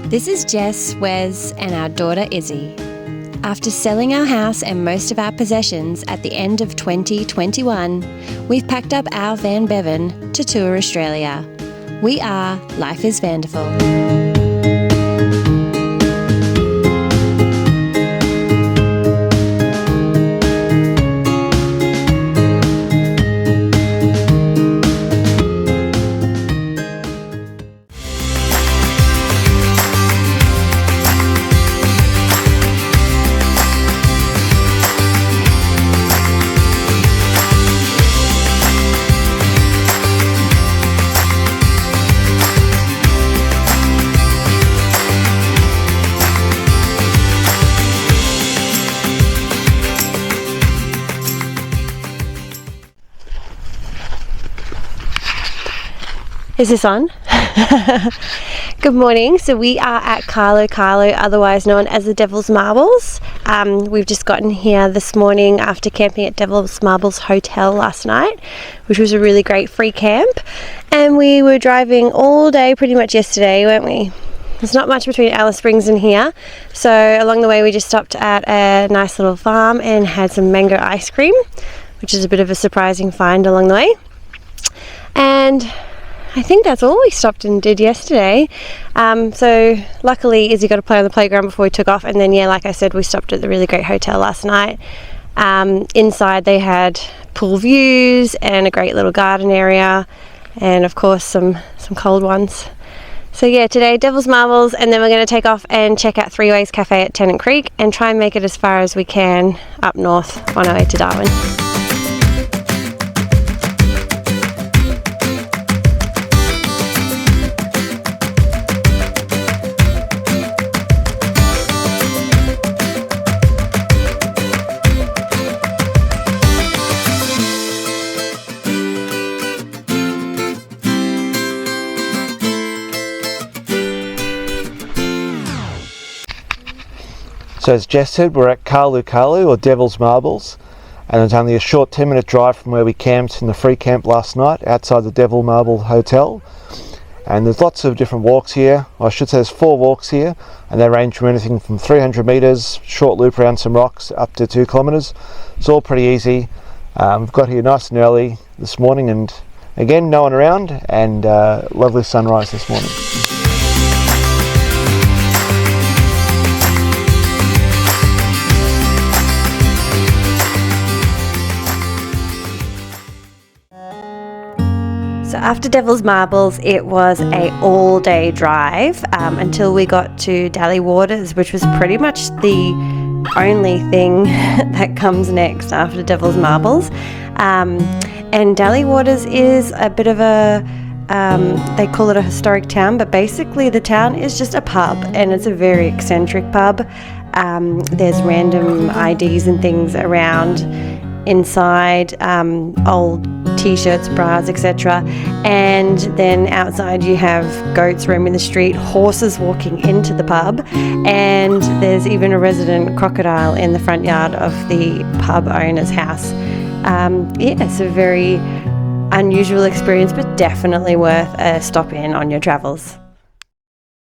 This is Jess, Wes, and our daughter Izzy. After selling our house and most of our possessions at the end of 2021, we've packed up our van Bevan to tour Australia. We are Life is VANderful. Is this on? Good morning. So we are at Karlu Karlu, otherwise known as the Devil's Marbles. We've just gotten here this morning after camping at Devil's Marbles Hotel last night, which was a really great free camp. And we were driving all day pretty much yesterday, weren't we? There's not much between Alice Springs and here. So along the way we just stopped at a nice little farm and had some mango ice cream, which is a bit of a surprising find along the way. And I think that's all we stopped and did yesterday. So luckily Izzy got to play on the playground before we took off, and then like I said, we stopped at the really great hotel last night. Inside they had pool views and a great little garden area, and of course some cold ones. So today Devil's Marbles, and then we're going to take off and check out Three Ways Cafe at Tennant Creek and try and make it as far as we can up north on our way to Darwin. So as Jess said, we're at Karlu Karlu, or Devil's Marbles, and it's only a short 10-minute drive from where we camped in the free camp last night outside the Devil Marble Hotel. And there's lots of different walks here. I should say there's 4 walks here, and they range from anything from 300 metres, short loop around some rocks, up to 2 kilometres. It's all pretty easy. We've got here nice and early this morning, and again, no one around, and lovely sunrise this morning. So after Devil's Marbles, it was a all-day drive until we got to Daly Waters, which was pretty much the only thing that comes next after Devil's Marbles. And Daly Waters is a bit of a, they call it a historic town, but basically the town is just a pub, and it's a very eccentric pub. There's random IDs and things around inside, old t-shirts, bras, etc. And then outside you have goats roaming the street, horses walking into the pub, and there's even a resident crocodile in the front yard of the pub owner's house. It's a very unusual experience, but definitely worth a stop in on your travels.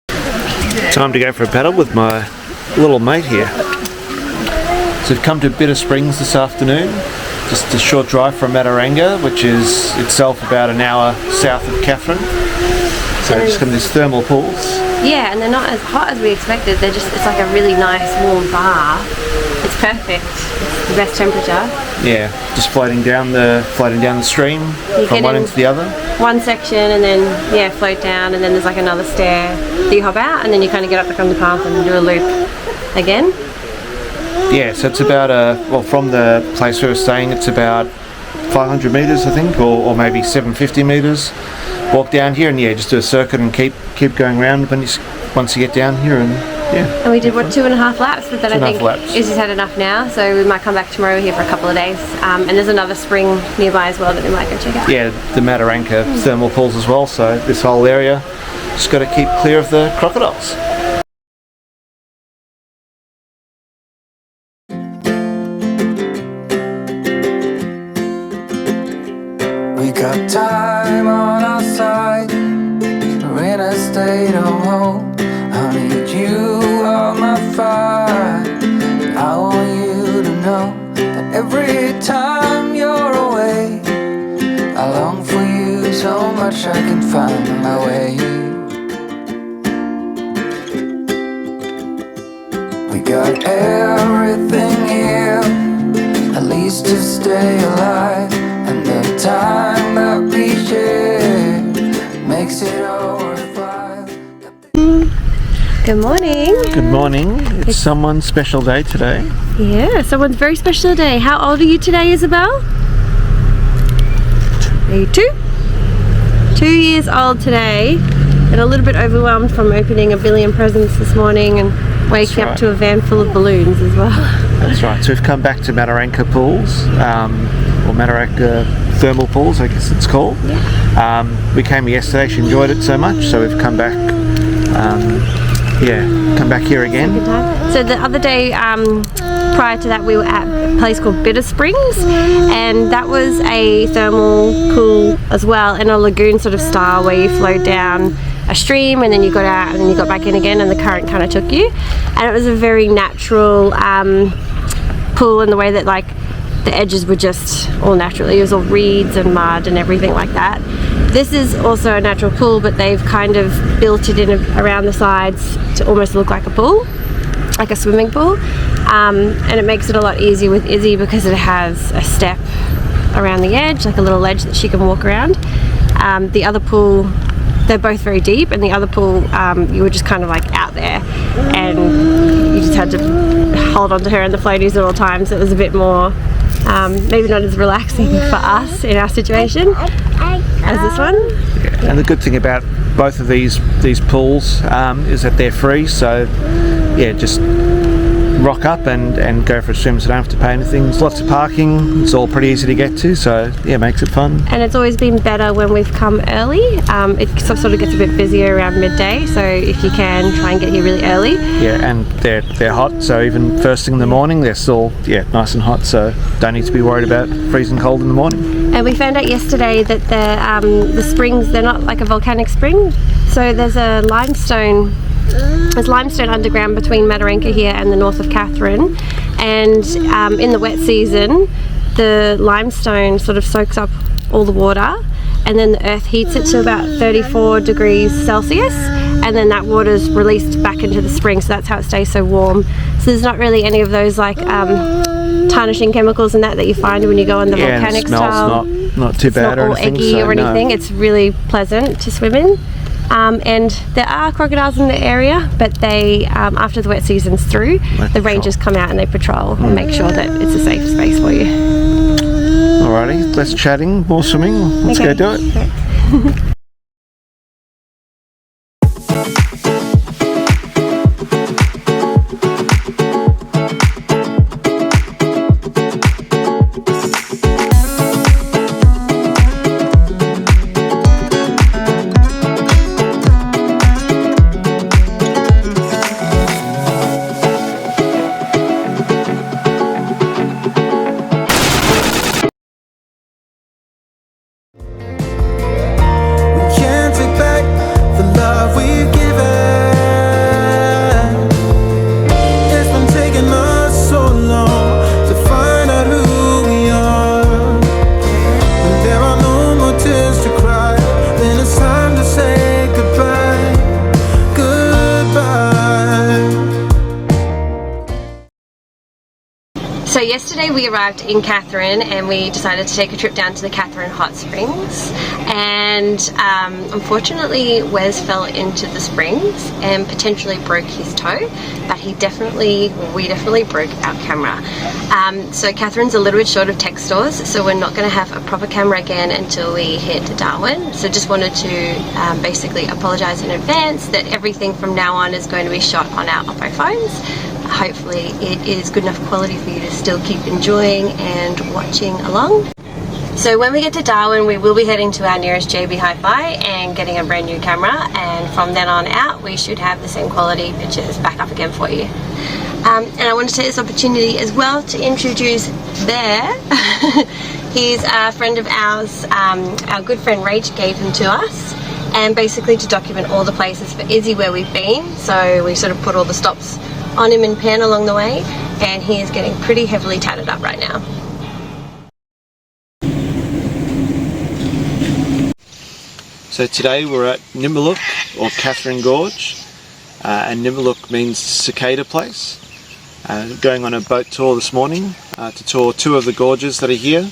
Time to go for a paddle with my little mate here. So we've come to Bitter Springs this afternoon, just a short drive from Mataranka, which is itself about an hour south of Katherine. So just come to these thermal pools. Yeah, and they're not as hot as we expected. It's like a really nice warm bath. It's perfect. It's the best temperature. Yeah, just floating down the stream from one end to the other. One section and then float down, and then there's like another stair that you hop out, and then you kind of get up from the path and do a loop again. Yeah, so it's about from the place we were staying, it's about 500 metres I think, or maybe 750 metres. Walk down here and just do a circuit and keep going around once you get down here, and And we did 2.5 laps, but then I think laps. Izzy's had enough now, so we might come back tomorrow. We're here for a couple of days, and there's another spring nearby as well that we might go check out. Yeah, the Mataranka thermal pools as well, so this whole area just got to keep clear of the crocodiles. We got time on our side. We're in a state of home. Honey, got everything here, at least to stay alive. And the time that we share makes it all worthwhile. Good morning. Good morning. It's someone's special day today. Yeah, someone's very special day. How old are you today, Isabel? Are you 2? 2 years old today, and a little bit overwhelmed from opening a billion presents this morning and waking up to a van full of balloons as well. That's right. So we've come back to Mataranka pools, or Mataranka thermal pools, I guess it's called. Yeah. We came yesterday. She enjoyed it so much, so we've come back. Come back here again. So the other day, prior to that, we were at a place called Bitter Springs, and that was a thermal pool as well, in a lagoon sort of style where you flowed down a stream and then you got out and then you got back in again, and the current kind of took you. And it was a very natural pool in the way that like the edges were just all natural. It was all reeds and mud and everything like that. This is also a natural pool, but they've kind of built it in around the sides to almost look like a pool, like a swimming pool, and it makes it a lot easier with Izzy because it has a step around the edge, like a little ledge that she can walk around. The other pool, they're both very deep, and the other pool you were just kind of like out there and you just had to hold on to her in the floaties at all times. It was a bit more maybe not as relaxing for us in our situation as this one. Yeah. And the good thing about both of these pools is that they're free, so yeah, just rock up and go for a swim, so don't have to pay anything. There's lots of parking, it's all pretty easy to get to, so yeah, makes it fun. And it's always been better when we've come early. It sort of gets a bit busier around midday, so if you can, try and get here really early. Yeah, and they're hot, so even first thing in the morning they're still nice and hot, so don't need to be worried about freezing cold in the morning. And we found out yesterday that the springs, they're not like a volcanic spring, so there's limestone underground between Mataranka here and the north of Katherine, and in the wet season the limestone sort of soaks up all the water, and then the earth heats it to about 34 degrees Celsius, and then that water is released back into the spring, so that's how it stays so warm. So there's not really any of those like tarnishing chemicals and that you find when you go on the volcanic style. Not too bad, it's not all eggy or anything. It's really pleasant to swim in. And there are crocodiles in the area, but they, after the wet season's through, the rangers come out and they patrol and make sure that it's a safe space for you. Alrighty, less chatting, more swimming. Let's go do it. Okay. So yesterday we arrived in Katherine and we decided to take a trip down to the Katherine Hot Springs, and unfortunately Wes fell into the springs and potentially broke his toe, but we definitely broke our camera. So Katherine's a little bit short of tech stores, so we're not going to have a proper camera again until we head to Darwin. So just wanted to basically apologise in advance that everything from now on is going to be shot on our Oppo phones. Hopefully it is good enough quality for you to still keep enjoying and watching along. So when we get to Darwin, we will be heading to our nearest JB Hi-Fi and getting a brand new camera, and from then on out we should have the same quality pictures back up again for you. And I want to take this opportunity as well to introduce Bear. He's a friend of ours. Our good friend Rach gave him to us, and basically to document all the places for Izzy where we've been. So we sort of put all the stops on him in pen along the way, and he is getting pretty heavily tatted up right now. So today we're at Nimbaluk, or Katherine Gorge, and Nimbaluk means cicada place. Going on a boat tour this morning to tour 2 of the gorges that are here.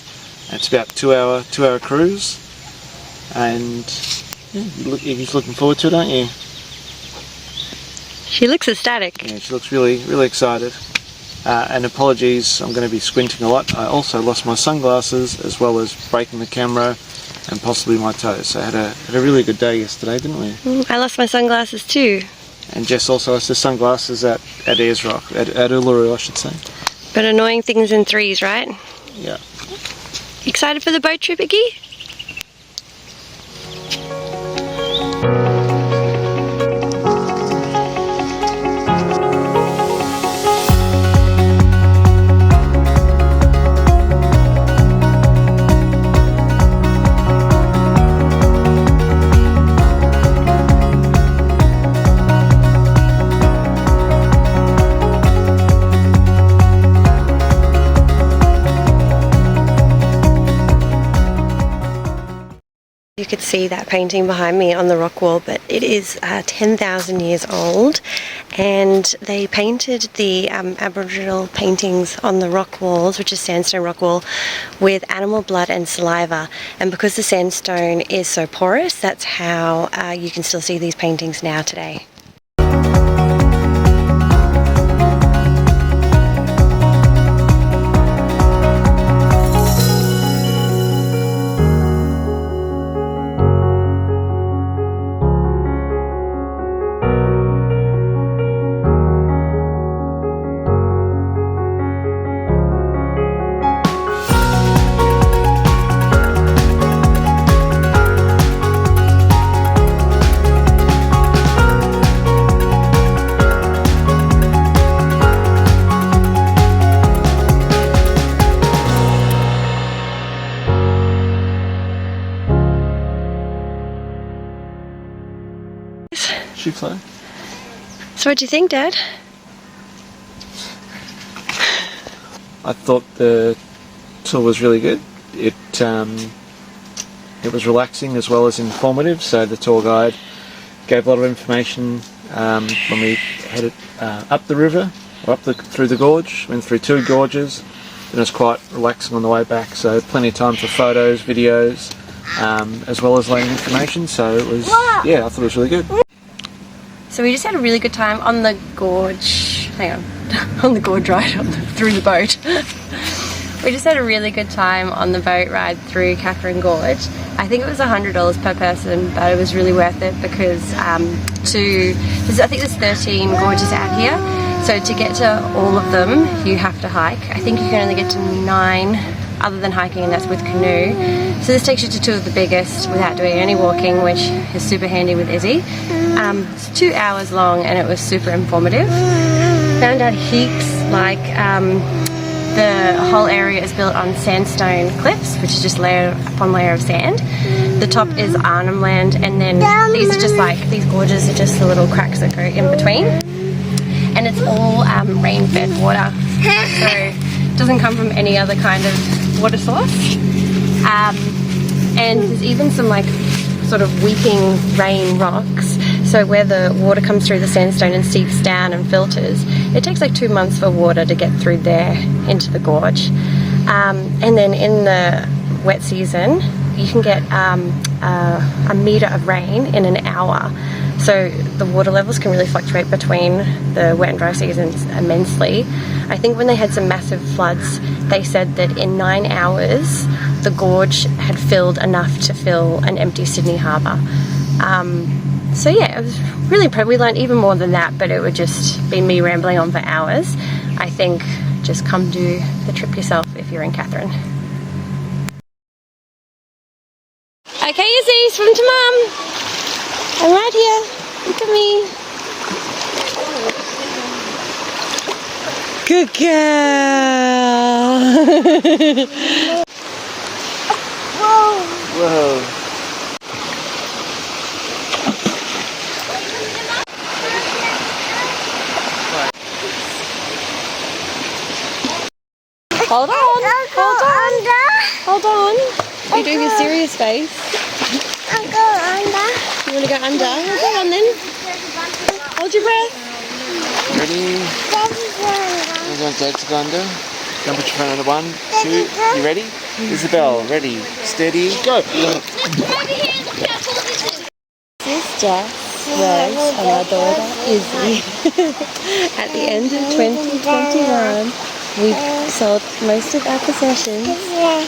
It's about 2-hour cruise, and yeah, you're looking forward to it, aren't you? She looks ecstatic. Yeah, she looks really excited. And apologies, I'm going to be squinting a lot. I also lost my sunglasses as well as breaking the camera and possibly my toes. So I had a really good day yesterday, didn't we? I lost my sunglasses too. And Jess also lost her sunglasses at Ayers Rock, at Uluru I should say. But annoying things in threes, right? Yeah. Excited for the boat trip, Iggy? You could see that painting behind me on the rock wall, but it is 10,000 years old, and they painted the Aboriginal paintings on the rock walls, which is sandstone rock wall, with animal blood and saliva. And because the sandstone is so porous, that's how you can still see these paintings now today. Shoe flow. So what do you think, Dad? I thought the tour was really good. It was relaxing as well as informative, so the tour guide gave a lot of information when we headed up the river, or through the gorge. Went through 2 gorges, and it was quite relaxing on the way back, so plenty of time for photos, videos, as well as laying information, so it was, yeah, I thought it was really good. So we just had a really good time on the gorge, hang on, on the gorge ride through the boat. We just had a really good time on the boat ride through Katherine Gorge. I think it was $100 per person, but it was really worth it because I think there's 13 gorges out here. So to get to all of them, you have to hike. I think you can only get to 9 other than hiking, and that's with canoe. So this takes you to 2 of the biggest without doing any walking, which is super handy with Izzy. It's 2 hours long and it was super informative. Found out heaps, like the whole area is built on sandstone cliffs, which is just layer upon layer of sand. The top is Arnhem Land, and then these are just like, these gorges are just the little cracks that go in between. And it's all rain-fed water, so it doesn't come from any other kind of water source. And there's even some like sort of weeping rain rocks, so where the water comes through the sandstone and seeps down and filters, it takes like 2 months for water to get through there into the gorge. And then in the wet season you can get a metre of rain in an hour. So the water levels can really fluctuate between the wet and dry seasons immensely. I think when they had some massive floods, they said that in 9 hours the gorge had filled enough to fill an empty Sydney harbour. So yeah, it was really impressive. We learned even more than that, but it would just be me rambling on for hours. I think just come do the trip yourself if you're in Katherine. Okay, Izzy, swim to Mum. I'm right here. Look at me. Good girl. Whoa. Hold on. Hold on. Are you doing a serious face? I'll go under. You want to go under? Well, go on then. Hold your breath. Ready? Daddy's going you want Dad to go and do? Go and put your phone on the 1, 2, you ready? Isabel, ready, steady, go! This is Jess, Rose, and our daughter Izzy. At the end of 2021, we sold most of our possessions,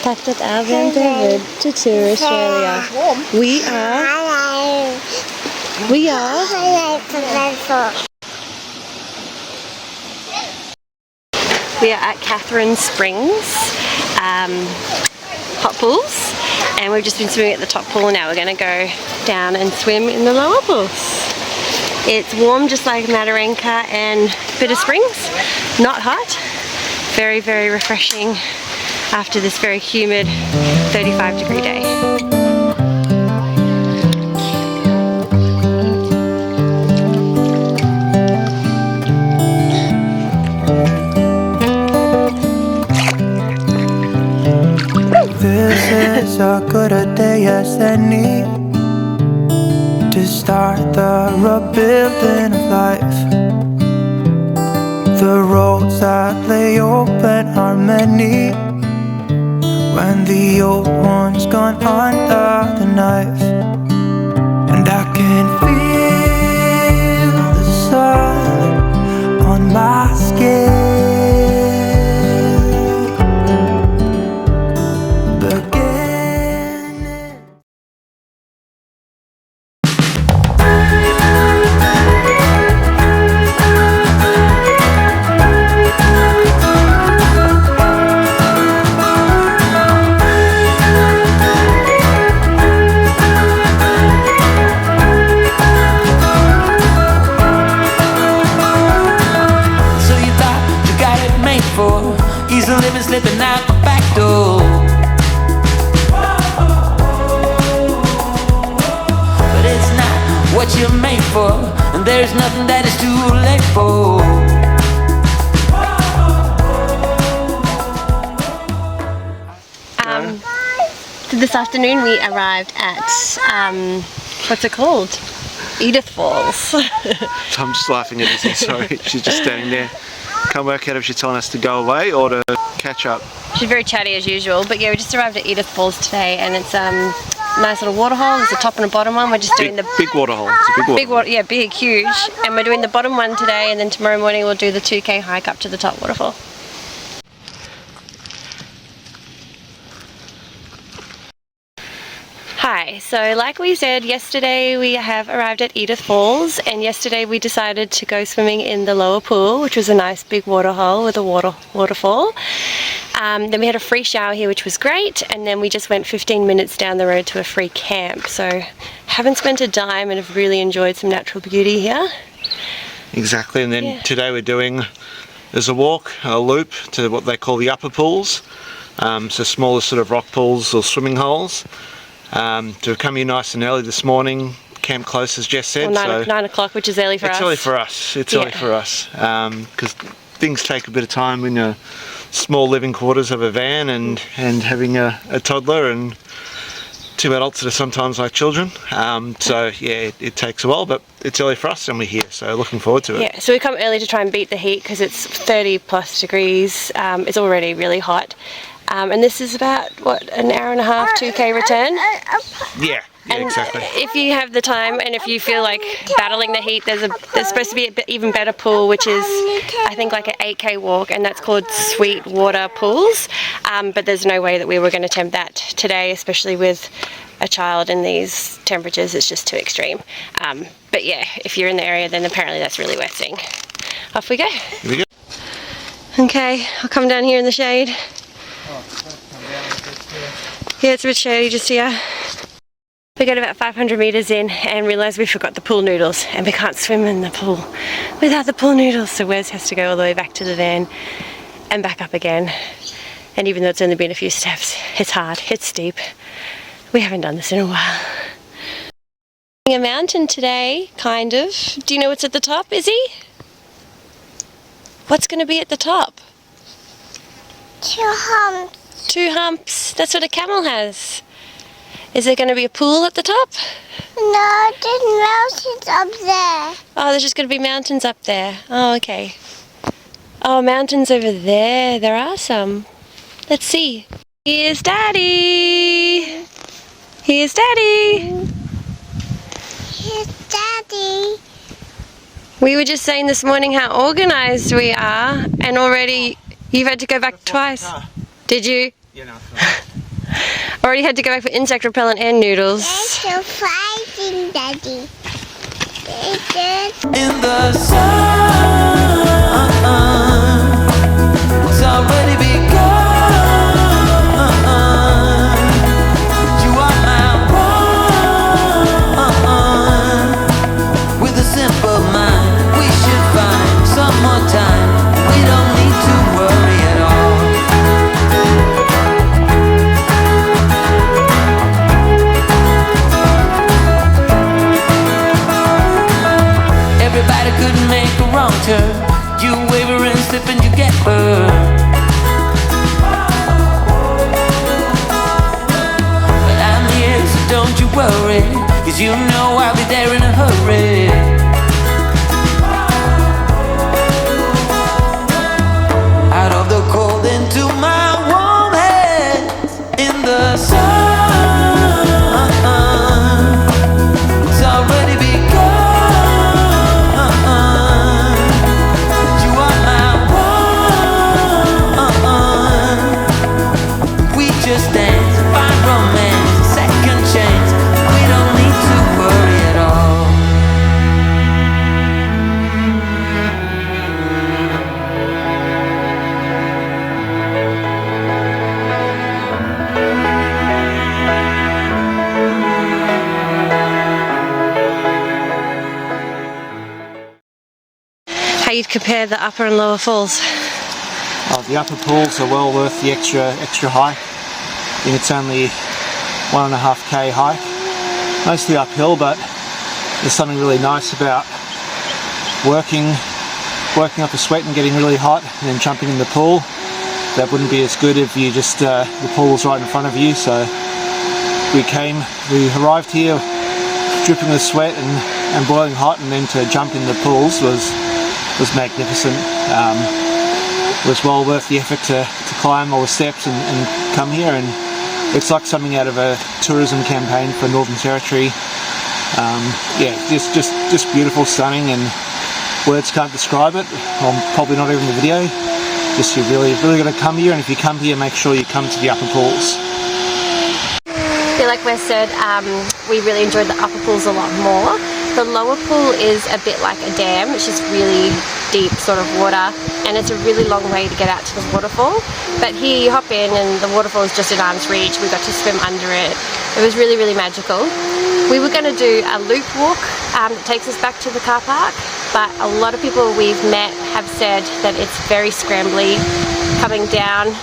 packed up our VANderful to tour Australia. We are at Katherine Springs hot pools, and we've just been swimming at the top pool. Now we're going to go down and swim in the lower pools. It's warm just like Mataranka and Bitter Springs, not hot. Very, very refreshing after this very humid 35-degree day. This is as good a day as any to start the rebuilding of life. The roads that lay open are many when the old one's gone under the knife. And I can feel the sun on my skin. Slipping out the back door. But it's not what you're made for, and there's nothing that is too late for. This afternoon we arrived at, what's it called? Edith Falls. I'm just laughing at Izzy, sorry, she's just standing there. Can't work out if she's telling us to go away or to catch up. She's very chatty as usual, but yeah, we just arrived at Edith Falls today, and it's a nice little waterhole. There's a top and a bottom one. We're just doing the big waterhole. It's a big waterhole. Yeah, big, huge. And we're doing the bottom one today, and then tomorrow morning we'll do the 2K hike up to the top waterfall. Hi, so like we said yesterday, we have arrived at Edith Falls, and yesterday we decided to go swimming in the lower pool, which was a nice big waterhole with a waterfall. Then we had a free shower here, which was great, and then we just went 15 minutes down the road to a free camp. So haven't spent a dime and have really enjoyed some natural beauty here. Exactly, and then today we're doing, there's a walk, a loop to what they call the upper pools, so smaller sort of rock pools or swimming holes. To come here nice and early this morning, camp close as Jess said. Well, 9 o'clock, which is early for us. It's early for us, it's early for us, because things take a bit of time when you're small living quarters of a van and having a toddler and 2 adults that are sometimes like children. So yeah, it takes a while, but it's early for us and we're here, so looking forward to it. Yeah, so we come early to try and beat the heat because it's 30 plus degrees. It's already really hot. And this is about, what, an hour and a half, 2K return? Yeah, exactly. If you have the time and if you feel like battling the heat, there's supposed to be an even better pool, which is, I think, like an 8K walk, and that's called Sweet Water Pools. But there's no way that we were going to attempt that today, especially with a child in these temperatures. It's just too extreme. But yeah, if you're in the area, then apparently that's really worth seeing. Off we go. Here we go. Okay, I'll come down here in the shade. Yeah, it's a bit shady just here. We got about 500 meters in and realized we forgot the pool noodles, and we can't swim in the pool without the pool noodles. So Wes has to go all the way back to the van and back up again. And even though it's only been a few steps, it's hard, it's steep. We haven't done this in a while. A mountain today, kind of. Do you know what's at the top, Izzy? What's going to be at the top? 2 humps. 2 humps. That's what a camel has. Is there going to be a pool at the top? No, there's mountains up there. Oh, there's just going to be mountains up there. Oh, okay. Oh, mountains over there. There are some. Let's see. Here's Daddy. Here's Daddy. Here's Daddy. We were just saying this morning how organised we are, and already you've had to go back twice. Did you? You know. Already had to go back for insect repellent and noodles. They're so fighting, Daddy. In the sun, it's already begun. You are my one. With a simple mind, we should find some more time. We don't need to worry at all. Everybody couldn't make a wrong turn. You waver and slip and you get burned. But I'm here, so don't you worry, 'cause you know I'll be there in a hurry. Out of the cold into my warm hands. In the sun, it's already begun. Just dance, find romance, a second chance. We don't need to worry at all. How you'd compare the upper and lower falls? Oh, the upper pools are well worth the extra hike. I think it's only 1.5k hike, mostly uphill, but there's something really nice about working up a sweat and getting really hot and then jumping in the pool. That wouldn't be as good if you just the pool was right in front of you. So we arrived here dripping with sweat and boiling hot, and then to jump in the pools was magnificent. It was well worth the effort to climb all the steps and come here, and it's like something out of a tourism campaign for Northern Territory. Yeah, just beautiful, stunning, and words can't describe it, or probably not even the video. Just you're really got to come here, and if you come here, make sure you come to the upper pools. I feel like Wes said we really enjoyed the upper pools a lot more. The lower pool is a bit like a dam. It's just really deep sort of water, and it's a really long way to get out to the waterfall. But here you hop in and the waterfall is just at arm's reach. We got to swim under it. It was really, really magical. We were going to do a loop walk that takes us back to the car park, but a lot of people we've met have said that it's very scrambly coming down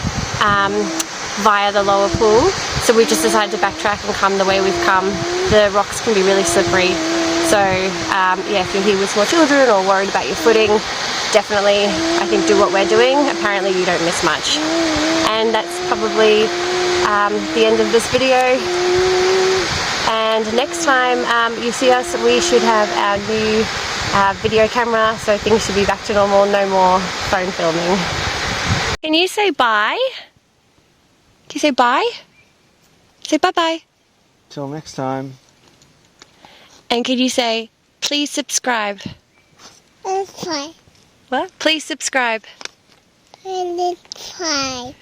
via the lower pool. So we've just decided to backtrack and come the way we've come. The rocks can be really slippery. So yeah, if you're here with small children or worried about your footing, definitely I think do what we're doing. Apparently you don't miss much. And that's probably the end of this video. And next time you see us, we should have our new video camera, so things should be back to normal, no more phone filming. Can you say bye? Can you say bye? Say bye-bye. Till next time. And can you say, please subscribe? That's fine. What? Please subscribe. And it's fine.